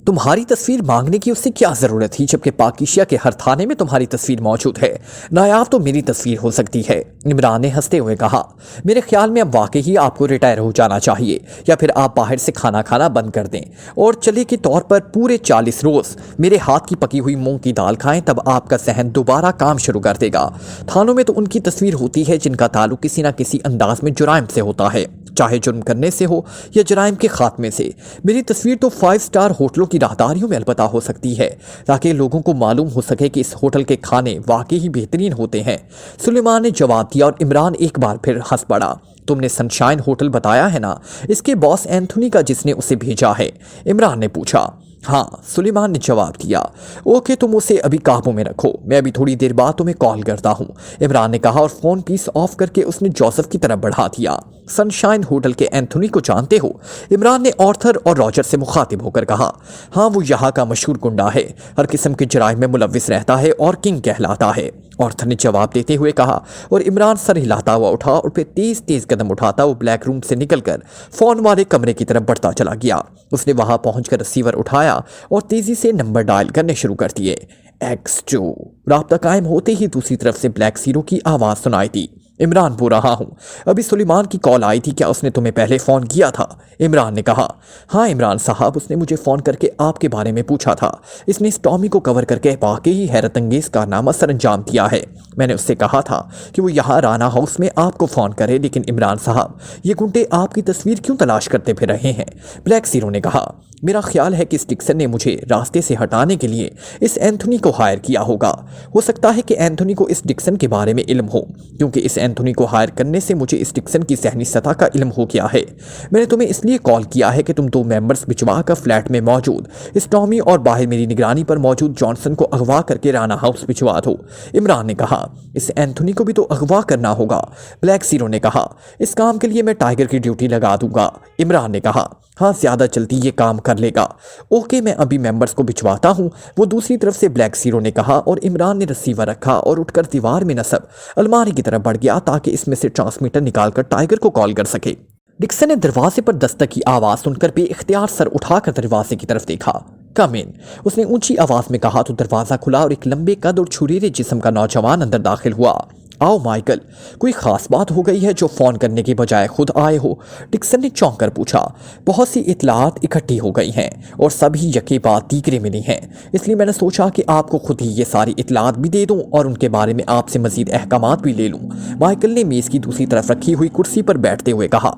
तुम्हारी तस्वीर मांगने की उससे क्या जरूरत थी जबकि पाकिशिया के हर थाने में तुम्हारी तस्वीर मौजूद है। नायाब तो मेरी तस्वीर हो सकती है। इमरान ने हंसते हुए कहा, मेरे ख्याल में अब वाकई ही आपको रिटायर हो जाना चाहिए या फिर आप बाहर से खाना खाना बंद कर दें और चले के तौर पर पूरे 40 रोज मेरे हाथ की पकी हुई मूंग की दाल खाएं, तब आपका जहन दोबारा काम शुरू कर देगा। थानों में तो उनकी तस्वीर होती है जिनका ताल्लुक किसी न किसी अंदाज में जुराइम से होता है, चाहे जुर्म करने से हो या जुराइम के खात्मे से। मेरी तस्वीर तो 5 स्टार होटलों की राहदारियों में अलबत्ता हो सकती है ताकि लोगों को मालूम हो सके कि इस होटल के खाने वाकई ही बेहतरीन होते हैं। सुलेमान ने जवाब दिया और इमरान एक बार फिर हंस पड़ा। तुमने सनशाइन होटल बताया है ना, इसके बॉस एंथोनी का जिसने उसे भेजा है? इमरान ने पूछा। हाँ, सुलेमान ने जवाब दिया। ओके, तुम उसे अभी काबू में रखो, मैं अभी थोड़ी देर बाद तुम्हें कॉल करता हूँ, इमरान ने कहा और फोन पीस ऑफ करके उसने जोसेफ की तरफ बढ़ा दिया। सनशाइन होटल के एंथोनी को जानते हो? इमरान ने आर्थर और रॉजर से मुखातिब होकर कहा। हाँ, वो यहाँ का मशहूर गुंडा है, हर किस्म के जराइम में मुलव्विस रहता है और किंग कहलाता है, आर्थर ने जवाब देते हुए कहा। और इमरान सर हिलाता हुआ उठा और फिर तेज तेज कदम उठाता वो ब्लैक रूम से निकलकर फोन वाले कमरे की तरफ बढ़ता चला गया। उसने वहां पहुंचकर रिसीवर उठाया और तेजी से नंबर डायल करने शुरू कर दिए। X2। राब्ता कायम होते ही दूसरी तरफ से ब्लैक सीरो की आवाज सुनाई दी। इमरान बोल रहा हूँ, अभी सुलेमान की कॉल आई थी, क्या उसने तुम्हें पहले फ़ोन किया था? इमरान ने कहा। हाँ इमरान साहब, उसने मुझे फ़ोन करके आपके बारे में पूछा था। इसने इस टॉमी को कवर करके वाकई ही हैरत अंगेज़ कारनामा सर अंजाम दिया है। मैंने उससे कहा था कि वो यहाँ राना हाउस में आपको फ़ोन करे, लेकिन इमरान साहब, ये गुंडे आपकी तस्वीर क्यों तलाश करते फिर रहे हैं? ब्लैक सीरो ने कहा। मेरा ख्याल है कि इस डिक्सन ने मुझे रास्ते से हटाने के लिए इस एंथोनी को हायर किया होगा। हो सकता है कि एंथोनी को इस डिक्सन के बारे में इल्म हो, क्योंकि इस एंथोनी को हायर करने से मुझे इस डिक्सन की ज़हनी सतह का इल्म हो गया है। मैंने तुम्हें इसलिए कॉल किया है कि तुम 2 मेंबर्स भिजवा कर फ्लैट में मौजूद इस टॉमी और बाहर मेरी निगरानी पर मौजूद जॉनसन को अगवा करके राना हाउस भिजवा दो। इमरान ने कहा। इस एंथोनी को भी तो अगवा करना होगा, ब्लैक सीरो ने कहा। इस काम के लिए मैं टाइगर की ड्यूटी लगा दूंगा, इमरान ने कहा। हाँ, ज़्यादा जल्दी ये काम कर लेगा। ओके, मैं अभी मेंबर्स को भिजवाता हूँ, वो दूसरी तरफ से ब्लैक सीरो ने कहा। और इमरान ने रिसीवर रखा और उठकर दीवार में नस्ब अलमारी की तरफ बढ़ गया ताकि इसमें से ट्रांसमीटर निकालकर टाइगर को कॉल कर सके। डिक्सन ने दरवाजे पर दस्तक की आवाज़ सुनकर बेइख्तियार सर उठाकर दरवाजे की तरफ देखा। कम इन, उसने ऊंची आवाज़ में कहा तो दरवाज़ा खुला और एक लंबे कद और छुरीले जिस्म का नौजवान अंदर दाखिल हुआ। आओ माइकल, कोई खास बात हो गई है जो फ़ोन करने के बजाय खुद आए हो? डिक्सन ने चौंक कर पूछा। बहुत सी इतलात इकट्ठी हो गई हैं और सभी यके बाद दीगरे मिली हैं, इसलिए मैंने सोचा कि आपको खुद ही ये सारी इतलात भी दे दूं और उनके बारे में आपसे मजीद अहकामात भी ले लूं। माइकल ने मेज़ की दूसरी तरफ रखी हुई कुर्सी पर बैठते हुए कहा।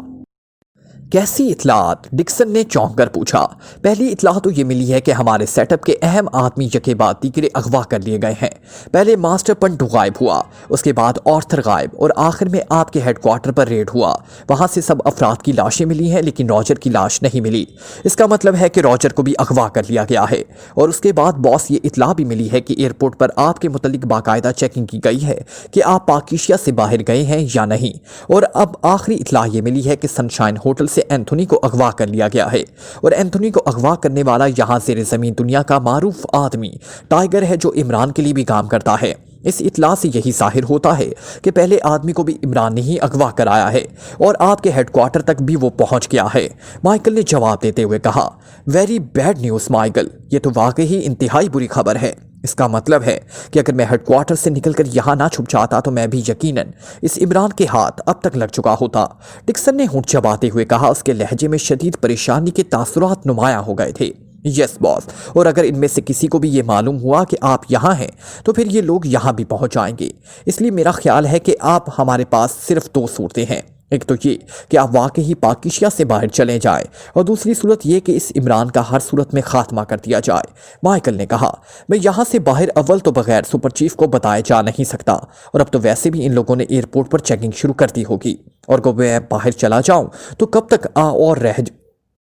कैसी इतलात? डिक्सन ने चौंक कर पूछा। पहली इतला तो ये मिली है कि हमारे सेटअप के अहम आदमी यके बाद दीगरे अगवा कर लिए गए हैं। पहले मास्टर पंटू गायब हुआ, उसके बाद आर्थर गायब और आखिर में आपके हेडक्वार्टर पर रेड हुआ। वहाँ से सब अफराद की लाशें मिली हैं, लेकिन रॉजर की लाश नहीं मिली। इसका मतलब है कि रॉजर को भी अगवा कर लिया गया है। और उसके बाद बॉस, ये इतला भी मिली है कि एयरपोर्ट पर आपके मुतल्लिक बाकायदा चेकिंग की गई है कि आप पाकिशिया से बाहर गए हैं या नहीं। और अब आखिरी इतला ये मिली है कि सनशाइन होटल से एंथोनी को अगवा कर लिया गया है और एंथोनी को अगवा करने वाला यहाँ ज़ेरे ज़मीन दुनिया का मारूफ आदमी टाइगर है, जो इमरान के लिए भी काम करता है। इस इतला से यही जाहिर होता है कि पहले आदमी को भी इमरान ने ही अगवा कराया है और आपके हेडक्वार्टर तक भी वो पहुंच गया है, माइकल ने जवाब देते हुए कहा। वेरी बैड न्यूज़ माइकल, ये तो वाकई ही इंतहाई बुरी खबर है। इसका मतलब है कि अगर मैं हेडक्वार्टर से निकलकर यहाँ ना छुप जाता तो मैं भी यकीनन इस इमरान के हाथ अब तक लग चुका होता, डिक्सन ने होंठ चबाते हुए कहा। उसके लहजे में शदीद परेशानी के तासुरात नुमाया हो गए थे। यस बॉस, और अगर इनमें से किसी को भी ये मालूम हुआ कि आप यहाँ हैं तो फिर ये लोग यहाँ भी पहुँच जाएंगे। इसलिए मेरा ख्याल है कि आप हमारे पास सिर्फ 2 सूरतें हैं। एक तो ये कि आप वाकई ही पाकिशिया से बाहर चले जाएं और दूसरी सूरत ये कि इस इमरान का हर सूरत में खात्मा कर दिया जाए, माइकल ने कहा। मैं यहाँ से बाहर अव्वल तो बगैर सुपर चीफ को बताए जा नहीं सकता और अब तो वैसे भी इन लोगों ने एयरपोर्ट पर चेकिंग शुरू कर दी होगी और अगर मैं बाहर चला जाऊँ तो कब तक और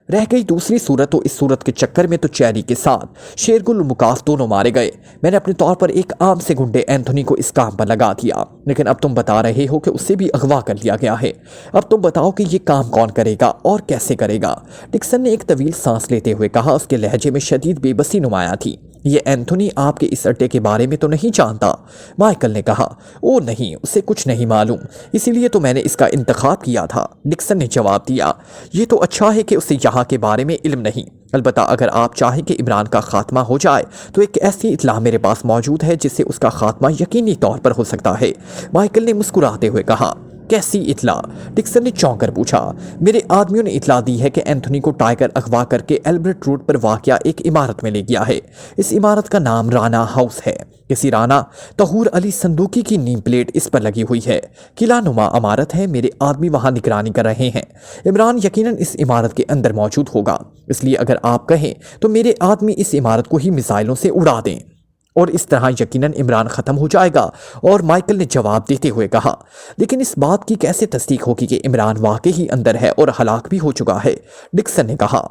रह गई दूसरी सूरत। तो इस सूरत के चक्कर में तो चैरी के साथ शेरगुल मुकाफ दोनों मारे गए। मैंने अपने तौर पर एक आम से गुंडे एंथोनी को इस काम पर लगा दिया, लेकिन अब तुम बता रहे हो कि उससे भी अगवा कर लिया गया है। अब तुम बताओ कि ये काम कौन करेगा और कैसे करेगा? डिक्सन ने एक तवील सांस लेते हुए कहा। उसके लहजे में शदीद बेबसी नुमाया थी। یہ اینتھونی آپ کے اس اڈے کے بارے میں تو نہیں جانتا؟ مائیکل نے کہا، او نہیں، اسے کچھ نہیں معلوم، اسی لیے تو میں نے اس کا انتخاب کیا تھا۔ ڈکسن نے جواب دیا، یہ تو اچھا ہے کہ اسے یہاں کے بارے میں علم نہیں، البتہ اگر آپ چاہیں کہ عمران کا خاتمہ ہو جائے تو ایک ایسی اطلاع میرے پاس موجود ہے جس سے اس کا خاتمہ یقینی طور پر ہو سکتا ہے۔ مائیکل نے مسکراتے ہوئے کہا، کیسی اطلاع؟ ڈکسن نے چونک کر پوچھا۔ میرے آدمیوں نے اطلاع دی ہے کہ اینتھونی کو ٹائیگر اغوا کر کے البرٹ روڈ پر واقع ایک عمارت میں لے گیا ہے۔ اس عمارت کا نام رانا ہاؤس ہے۔ کسی رانا طہور علی صندوقی کی نیم پلیٹ اس پر لگی ہوئی ہے۔ قلعہ نما عمارت ہے، میرے آدمی وہاں نگرانی کر رہے ہیں۔ عمران یقیناً اس عمارت کے اندر موجود ہوگا، اس لیے اگر آپ کہیں تو میرے آدمی اس عمارت کو ہی میزائلوں سے اڑا دیں اور اس طرح یقیناً عمران ختم ہو جائے گا۔ اور مائیکل نے جواب دیتے ہوئے کہا، لیکن اس بات کی کیسے تصدیق ہوگی کہ عمران واقعی ہی اندر ہے اور ہلاک بھی ہو چکا ہے؟ ڈکسن نے کہا،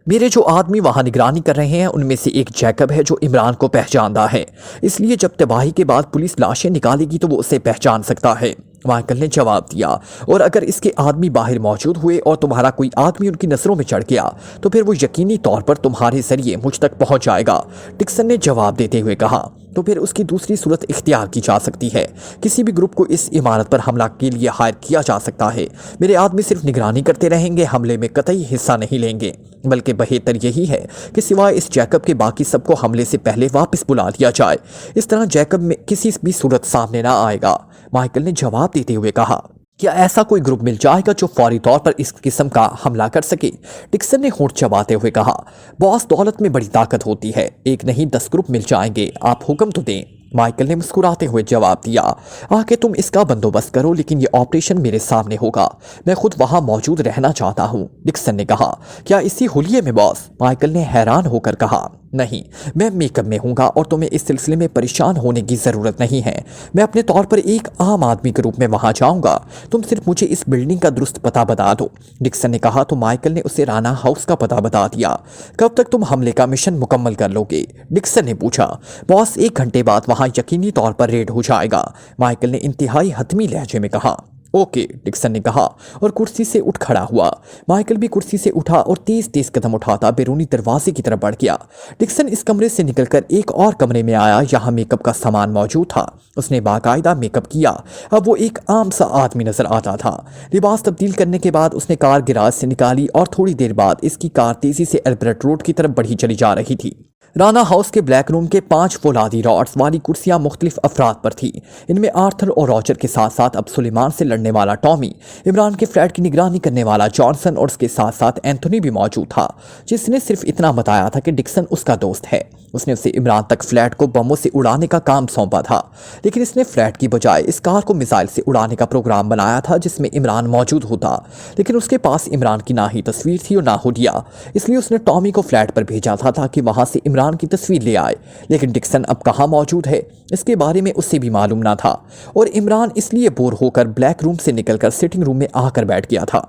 میرے جو آدمی وہاں نگرانی کر رہے ہیں ان میں سے ایک جیکب ہے جو عمران کو پہچانتا ہے، اس لیے جب تباہی کے بعد پولیس لاشیں نکالے گی تو وہ اسے پہچان سکتا ہے۔ مائیکل نے جواب دیا، اور اگر اس کے آدمی باہر موجود ہوئے اور تمہارا کوئی آدمی ان کی نظروں میں چڑھ گیا تو پھر وہ یقینی طور پر تمہارے ذریعے مجھ تک پہنچ جائے گا۔ ڈکسن نے جواب دیتے ہوئے کہا، تو پھر اس کی دوسری صورت اختیار کی جا سکتی ہے، کسی بھی گروپ کو اس عمارت پر حملہ کے لیے ہائر کیا جا سکتا ہے۔ میرے آدمی صرف نگرانی کرتے رہیں گے، حملے میں قطعی حصہ نہیں لیں گے، بلکہ بہتر یہی ہے کہ سوائے اس جیکب کے باقی سب کو حملے سے پہلے واپس بلا لیا جائے، اس طرح جیکب میں کسی بھی صورت سامنے نہ آئے گا۔ مائیکل نے جواب دیتے ہوئے کہا، کیا ایسا کوئی گروپ مل جائے گا جو فوری طور پر اس قسم کا حملہ کر سکے؟ ڈکسن نے ہونٹ چباتے ہوئے کہا، باس، دولت میں بڑی طاقت ہوتی ہے، ایک نہیں 10 گروپ مل جائیں گے، آپ حکم تو دیں۔ مائیکل نے مسکراتے ہوئے جواب دیا، آکے تم اس کا بندوبست کرو، لیکن یہ آپریشن میرے سامنے ہوگا، میں خود وہاں موجود رہنا چاہتا ہوں۔ ڈکسن نے کہا، کیا اسی حلیے میں باس؟ مائیکل نے حیران ہو کر کہا، نہیں، میں میک اپ میں ہوں گا اور تمہیں اس سلسلے میں پریشان ہونے کی ضرورت نہیں ہے، میں اپنے طور پر ایک عام آدمی کے روپ میں وہاں جاؤں گا، تم صرف مجھے اس بلڈنگ کا درست پتہ بتا دو۔ ڈکسن نے کہا تو مائیکل نے اسے رانا ہاؤس کا پتہ بتا دیا۔ کب تک تم حملے کا مشن مکمل کر لو گے؟ ڈکسن نے پوچھا۔ باس، 1 گھنٹے بعد وہاں یقینی طور پر ریڈ ہو جائے گا، مائیکل نے انتہائی حتمی لہجے میں کہا۔ اوکے، ڈکسن نے کہا اور کرسی سے اٹھ کھڑا ہوا۔ مائیکل بھی کرسی سے اٹھا اور تیز تیز قدم اٹھاتا بیرونی دروازے کی طرف بڑھ گیا۔ ڈکسن اس کمرے سے نکل کر ایک اور کمرے میں آیا، یہاں میک اپ کا سامان موجود تھا۔ اس نے باقاعدہ میک اپ کیا، اب وہ ایک عام سا آدمی نظر آتا تھا۔ لباس تبدیل کرنے کے بعد اس نے کار گراج سے نکالی اور تھوڑی دیر بعد اس کی کار تیزی سے البرٹ روڈ کی طرف بڑھی چلی جا رہی تھی۔ رانا ہاؤس کے بلیک روم کے 5 فولادی راڈز والی کرسیاں مختلف افراد پر تھیں، ان میں آرتھر اور روجر کے ساتھ ساتھ اب سلیمان سے لڑنے والا ٹامی، عمران کے فلیٹ کی نگرانی کرنے والا جانسن اور اس کے ساتھ ساتھ اینتھونی بھی موجود تھا، جس نے صرف اتنا بتایا تھا کہ ڈکسن اس کا دوست ہے۔ اس نے اسے عمران تک فلیٹ کو بموں سے اڑانے کا کام سونپا تھا، لیکن اس نے فلیٹ کی بجائے اس کار کو میزائل سے اڑانے کا پروگرام بنایا تھا جس میں عمران موجود ہوتا، لیکن اس کے پاس عمران کی نہ ہی تصویر تھی اور نہ ہڈیا، اس لیے اس نے ٹامی کو فلیٹ پر بھیجا تھا تاکہ وہاں سے عمران کی تصویر لے آئے، لیکن ڈکسن اب کہاں موجود ہے اس کے بارے میں اسے بھی معلوم نہ تھا، اور عمران اس لیے بور ہو کر بلیک روم سے نکل کر سٹنگ روم میں آ کر بیٹھ گیا تھا۔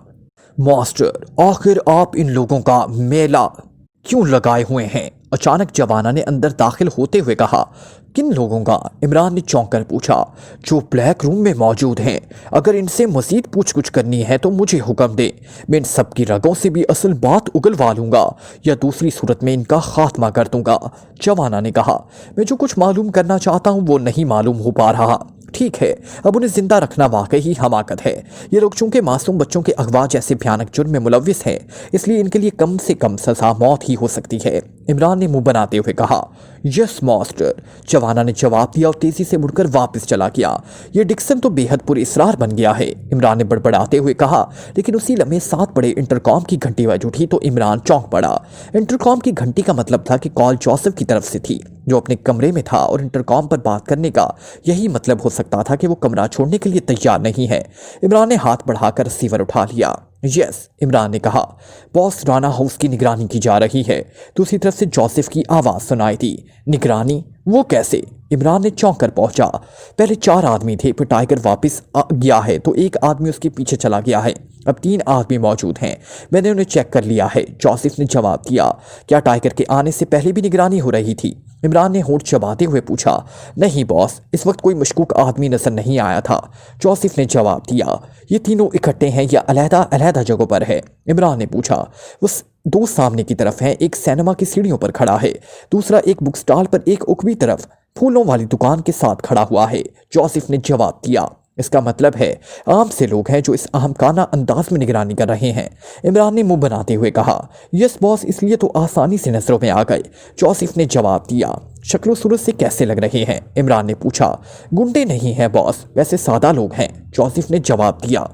ماسٹر، آخر آپ ان لوگوں کا میلہ کیوں لگائے ہوئے ہیں؟ اچانک جوانا نے اندر داخل ہوتے ہوئے کہا۔ کن لوگوں کا؟ عمران نے چونک کر پوچھا۔ جو بلیک روم میں موجود ہیں، اگر ان سے مزید پوچھ گچھ کرنی ہے تو مجھے حکم دیں، میں ان سب کی رگوں سے بھی اصل بات اگلوا لوں گا، یا دوسری صورت میں ان کا خاتمہ کر دوں گا۔ جوانا نے کہا، میں جو کچھ معلوم کرنا چاہتا ہوں وہ نہیں معلوم ہو پا رہا۔ ٹھیک ہے، اب انہیں زندہ رکھنا واقعی حماقت ہے۔ یہ لوگ چونکہ معصوم بچوں کے اغوا جیسے بھیانک جرم میں ملوث ہیں، اس لیے ان کے لیے کم سے کم سزا موت ہی ہو سکتی ہے۔ عمران نے منہ بناتے ہوئے کہا، یس ماسٹر۔ جوانا نے جواب دیا اور تیزی سے مڑ کر واپس چلا گیا۔ یہ ڈکسن تو بے حد پر اصرار بن گیا ہے، عمران نے بڑبڑاتے ہوئے کہا، لیکن اسی لمحے 7 بڑے انٹرکام کی گھنٹی بج اٹھی تو عمران چونک پڑا۔ انٹرکام کی گھنٹی کا مطلب تھا کہ کال جوزف کی طرف سے تھی، جو اپنے کمرے میں تھا، اور انٹرکام پر بات کرنے کا یہی مطلب ہو سکتا تھا کہ وہ کمرہ چھوڑنے کے لیے تیار نہیں ہے۔ عمران نے ہاتھ بڑھا کر ریسیور اٹھا لیا۔ یس، عمران نے کہا، باس، رانا ہاؤس کی نگرانی کی جا رہی ہے۔ دوسری طرف سے جوزف کی آواز سنائی دی۔ نگرانی؟ وہ کیسے؟ عمران نے چونک کر پہنچا۔ پہلے 4 آدمی تھے، پھر ٹائیگر واپس گیا ہے تو ایک آدمی اس کے پیچھے چلا گیا ہے، اب 3 آدمی موجود ہیں، میں نے انہیں چیک کر لیا ہے، جوزف نے جواب دیا۔ کیا ٹائیگر کے آنے سے پہلے بھی نگرانی ہو رہی تھی؟ عمران نے ہونٹ چباتے ہوئے پوچھا۔ نہیں باس، اس وقت کوئی مشکوک آدمی نظر نہیں آیا تھا، جوزف نے جواب دیا۔ یہ تینوں اکٹھے ہیں یا علیحدہ علیحدہ جگہوں پر ہے؟ عمران نے پوچھا۔ وہ दो सामने की तरफ हैं, एक सिनेमा की सीढ़ियों पर खड़ा है, दूसरा एक बुक स्टॉल पर एक उकवी तरफ फूलों वाली दुकान के साथ खड़ा हुआ है। जोसेफ ने जवाब दिया, इसका मतलब है आम से लोग हैं जो इस अहमकाना अंदाज में निगरानी कर रहे हैं। इमरान ने मुंह बनाते हुए कहा, यस बॉस, इसलिए तो आसानी से नजरों में आ गए। जोसेफ ने जवाब दिया, शक्लो सूरत से कैसे लग रहे हैं? इमरान ने पूछा। गुंडे नहीं हैं बॉस, वैसे सादा लोग हैं। जोसेफ ने जवाब दिया।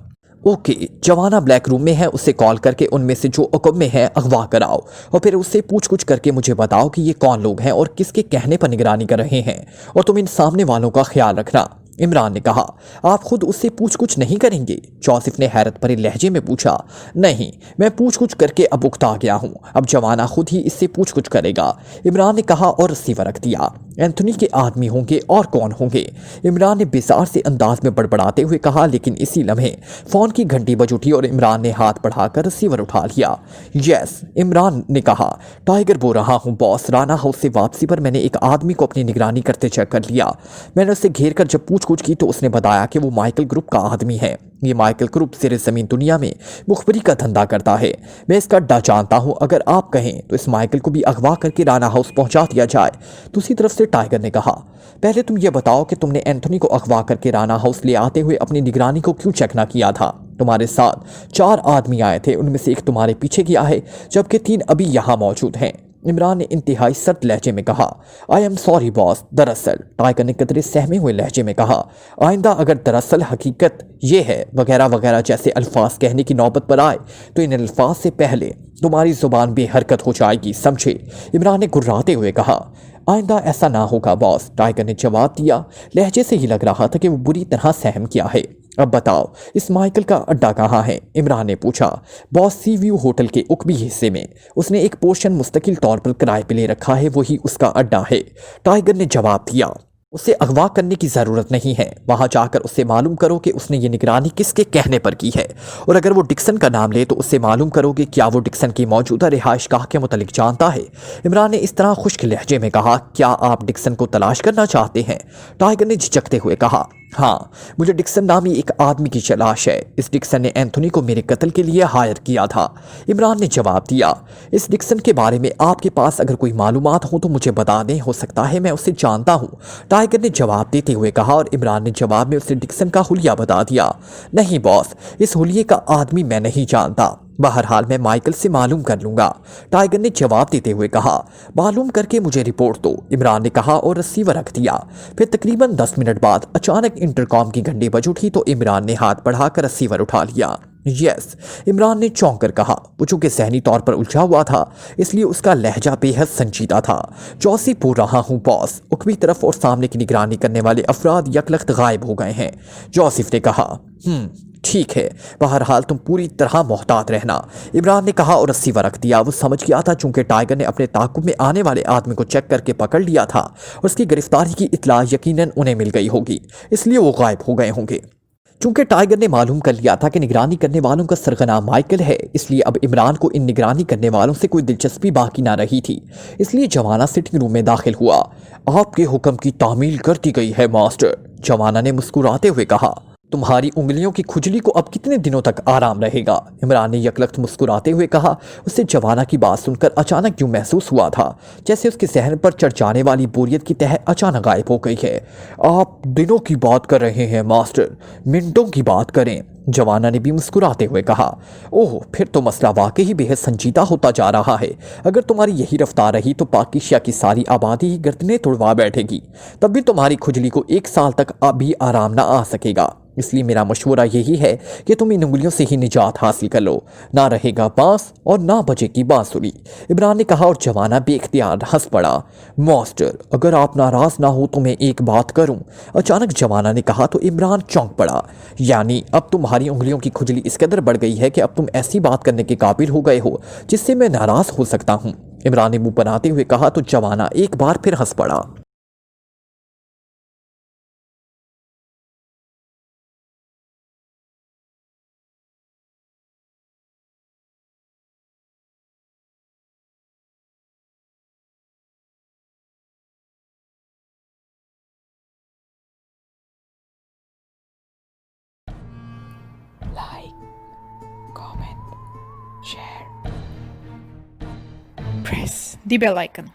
ओके, जवाना ब्लैक रूम में है, उसे कॉल करके उनमें से जो हुक्म में है अगवा कराओ और फिर उससे पूछ कुछ करके मुझे बताओ कि ये कौन लोग हैं और किसके कहने पर निगरानी कर रहे हैं, और तुम इन सामने वालों का ख्याल रखना। इमरान ने कहा, आप खुद उससे पूछ कुछ नहीं करेंगे? जोसेफ ने हैरत भरे लहजे में पूछा। नहीं, मैं पूछ कुछ करके अब उकता गया हूँ, अब जवाना खुद ही इससे पूछ कुछ करेगा। इमरान ने कहा और रिसीवर रख दिया। एंथोनी के आदमी होंगे, और कौन होंगे? इमरान ने बेजार से अंदाज में बड़बड़ाते हुए कहा, लेकिन इसी लम्हे फोन की घंटी बज उठी और इमरान ने हाथ बढ़ाकर रिसीवर उठा लिया। यस, इमरान ने कहा, टाइगर बोल रहा हूँ बॉस। राना हाउस से वापसी पर मैंने एक आदमी को अपनी निगरानी करते चेक कर लिया। मैंने उसे घेर कर जब पूछ कुछ की तो उसने बताया कि वो माइकल ग्रुप का आदमी है। ये माइकल ग्रुप ज़ेरे ज़मीन दुनिया में मुखबरी का धंधा करता है। मैं इसका अड्डा जानता हूँ, अगर आप कहें तो इस माइकल को भी अगवा करके राना हाउस पहुंचा दिया जाए। दूसरी तरफ से टाइगर ने कहा, पहले तुम ये बताओ कि तुमने एंथोनी को अगवा करके राना हाउस ले आते हुए अपनी निगरानी को क्यों चेक ना किया था? तुम्हारे साथ 4 आदमी आए थे, उनमें से एक तुम्हारे पीछे गया है, जबकि 3 अभी यहाँ मौजूद हैं। इमरान ने इंतहाई सख्त लहजे में कहा, आई एम सॉरी बॉस। दरअसल, टाइगर ने कतरे सहमे हुए लहजे में कहा, आइंदा अगर दरअसल हकीकत ये है वगैरह वगैरह जैसे अल्फाज कहने की नौबत पर आए तो इन अल्फाज से पहले तुम्हारी जुबान बेहरकत हो जाएगी, समझे? इमरान ने गुर्राते हुए कहा, आइंदा ऐसा ना होगा बॉस। टाइगर ने जवाब दिया। लहजे से ही लग रहा था कि वो बुरी तरह सहम किया है। अब बताओ, इस माइकल का अड्डा कहाँ है? इमरान ने पूछा। बॉस, सी व्यू होटल के उकबी हिस्से में। उसने एक पोर्शन मुस्तकिल तौर पर किराए पे ले रखा है, वही उसका अड्डा है। टाइगर ने जवाब दिया। उसे अगवा करने की ज़रूरत नहीं है, वहां जाकर उससे मालूम करो कि उसने ये निगरानी किसके कहने पर की है, और अगर वो डिक्सन का नाम ले तो उससे मालूम करो कि क्या वो डिक्सन की मौजूदा रिहाइश गाह के मुतालिक जानता है। इमरान ने इस तरह खुश्क लहजे में कहा, क्या आप डिक्सन को तलाश करना चाहते हैं? टाइगर ने झिझकते हुए कहा, हाँ, मुझे डिक्सन नामी एक आदमी की तलाश है। इस डिक्सन ने एंथोनी को मेरे कत्ल के लिए हायर किया था। इमरान ने जवाब दिया। इस डिक्सन के बारे में आपके पास अगर कोई मालूमात हो तो मुझे बता दें, हो सकता है मैं उसे जानता हूँ। टाइगर ने जवाब देते हुए कहा, और इमरान ने जवाब में उसे डिक्सन का हुलिया बता दिया। नहीं बॉस, इस हुलिये का आदमी मैं नहीं जानता। बहरहाल मैं माइकल से मालूम कर लूंगा। टाइगर ने जवाब देते हुए कहा, मालूम करके मुझे रिपोर्ट दो। इमरान ने कहा और रिसीवर रख दिया। फिर तकरीबन 10 मिनट बाद अचानक इंटरकॉम की घंटी बज उठी तो इमरान ने हाथ बढ़ाकर रिसीवर उठा लिया। यस, इमरान ने चौंक कर कहा। वो चूंकि जहनी तौर पर उलझा हुआ था, इसलिए उसका लहजा बेहद संजीदा था। चौसी बोल रहा हूँ बॉस। उकवी तरफ और सामने की निगरानी करने वाले अफराद यकलख्त गायब हो गए हैं। जोसेफ ने कहा, ठीक है, बहरहाल तुम पूरी तरह मोहतात रहना। इमरान ने कहा और रिसीवर रख दिया। वो समझ गया था चूंकि टाइगर ने अपने ताकुब में आने वाले आदमी को चेक करके पकड़ लिया था और उसकी गिरफ्तारी की इत्तला यकीनन उन्हें मिल गई होगी, इसलिए वो गायब हो गए होंगे। चूंकि टाइगर ने मालूम कर लिया था कि निगरानी करने वालों का सरगना माइकल है, इसलिए अब इमरान को इन निगरानी करने वालों से कोई दिलचस्पी बाकी ना रही थी। इसलिए जवाना सिटिंग रूम में दाखिल हुआ। आपके हुक्म की तामील कर दी गई है मास्टर, जवाना ने मुस्कुराते हुए कहा। तुम्हारी उंगलियों की खुजली को अब कितने दिनों तक आराम रहेगा? इमरान ने यकलख्त मुस्कुराते हुए कहा। उसे जवाना की बात सुनकर अचानक यूं महसूस हुआ था जैसे उसके जहन पर चढ़ जाने वाली बोरियत की तह अचानक गायब हो गई है। आप दिनों की बात कर रहे हैं मास्टर, मिनटों की बात करें। जवाना ने भी मुस्कुराते हुए कहा। ओह, फिर तो मसला वाकई ही बेहद संजीदा होता जा रहा है। अगर तुम्हारी यही रफ्तार रही तो पाकिस्तान की सारी आबादी ही गर्दनें तोड़वा बैठेगी। तब भी तुम्हारी खुजली को 1 साल तक अभी आराम ना आ सकेगा। इसलिए मेरा मशवरा यही है कि तुम इन उंगलियों से ही निजात हासिल कर लो। ना रहेगा बांस और ना बजेगी बांसुरी। इमरान ने कहा और जवाना बेख्तियार हंस पड़ा। मास्टर, अगर आप नाराज ना हो तो मैं एक बात करूं। अचानक जवाना ने कहा तो इमरान चौंक पड़ा। यानी अब तुम्हारी उंगलियों की खुजली इस कदर बढ़ गई है कि अब तुम ऐसी बात करने के काबिल हो गए हो जिससे मैं नाराज हो सकता हूं। इमरान ने मुंह बनाते हुए कहा तो जवाना एक बार फिर हंस पड़ा। Like, comment, share. the bell icon.